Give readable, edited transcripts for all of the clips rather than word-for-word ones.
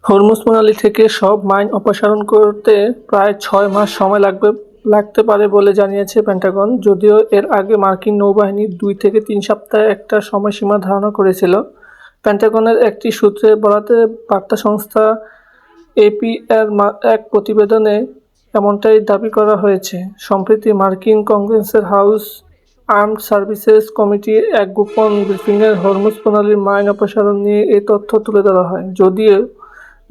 Hormuz প্রণালী থেকে সব মাইন অপসারণ করতে প্রায় ৬ মাস সময় লাগতে পারে বলে জানিয়েছে পেন্টাগন। যদিও এর আগে মার্কিন নৌবাহিনী ২ থেকে ৩ সপ্তাহে একটা সময়সীমা ধারণা করেছিল। পেন্টাগনের একটি সূত্রে বরাতে বার্তা সংস্থা এপি এর এক প্রতিবেদনে এমনটাই দাবি করা হয়েছে। সম্প্রতি মার্কিন কংগ্রেসের হাউস আর্মড সার্ভিসেস কমিটির এক গোপন ব্রিফিংয়ে হরমুজ প্রণালীর মাইন অপসারণ নিয়ে এই তথ্য তুলে ধরা হয়।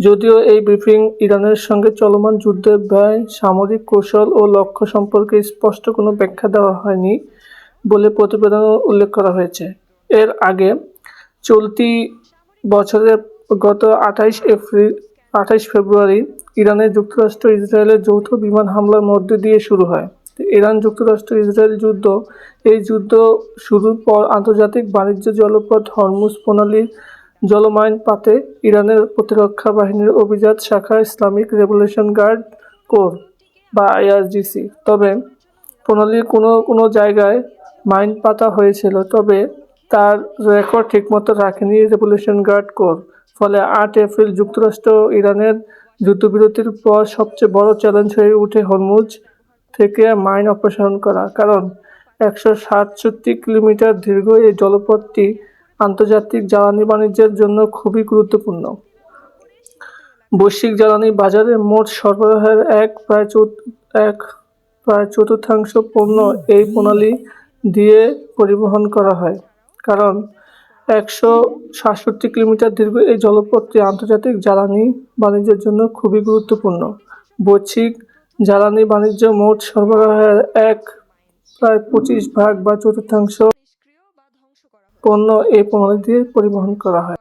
যদিও এই ব্রিফিং ইরানের সঙ্গে চলমান যুদ্ধের ব্যয়, সামরিক কৌশল ও লক্ষ্য সম্পর্কে স্পষ্ট কোনো ব্যাখ্যা দেওয়া হয়নি বলে প্রতিবেদনে উল্লেখ করা হয়েছে। এর আগে চলতি বছরের গত ২৮ ফেব্রুয়ারি ইরানে যুক্তরাষ্ট্র ইসরায়েলের যৌথ বিমান হামলার মধ্যে দিয়ে শুরু হয়। ইরান যুক্তরাষ্ট্র ইসরায়েল যুদ্ধ। এই যুদ্ধ শুরুর পর আন্তর্জাতিক বাণিজ্য জলপথ হরমুজ প্রণালীর জলমাইন পাতে ইরানের প্রতিরক্ষা বাহিনীর অভিজাত শাখা ইসলামিক রেভলিউশন গার্ড কোর বা আইআরজিসি। তবে প্রণালীর কোনো জায়গায় মাইন পাতা হয়েছিল, তবে তার রেকর্ড ঠিকমতো রাখেনি রেভলিউশন গার্ড কোর। ফলে ৮ এপ্রিল যুক্তরাষ্ট্র ইরানের যুদ্ধবিরতির পর সবচেয়ে বড় চ্যালেঞ্জ হয়ে ওঠে হরমুজ থেকে মাইন অপসারণ করা। কারণ ১৬৭ কিলোমিটার দীর্ঘ এই জলপথটি আন্তর্জাতিক জ্বালানি বাণিজ্যের জন্য খুবই গুরুত্বপূর্ণ। বৈশ্বিক জ্বালানি বাজারে মোট সরবরাহের প্রায় চতুর্থাংশ পণ্য এই প্রণালী দিয়ে পরিবহন করা হয়। কারণ ১৬৭ কিলোমিটার দীর্ঘ এই জলপথটি আন্তর্জাতিক জ্বালানি বাণিজ্যের জন্য খুবই গুরুত্বপূর্ণ। বৈশ্বিক জ্বালানি বাণিজ্য মোট সরবরাহের প্রায় ২৫ ভাগ বা চতুর্থাংশ পণ্য এই প্রণালী দিয়ে পরিবহন করা হয়।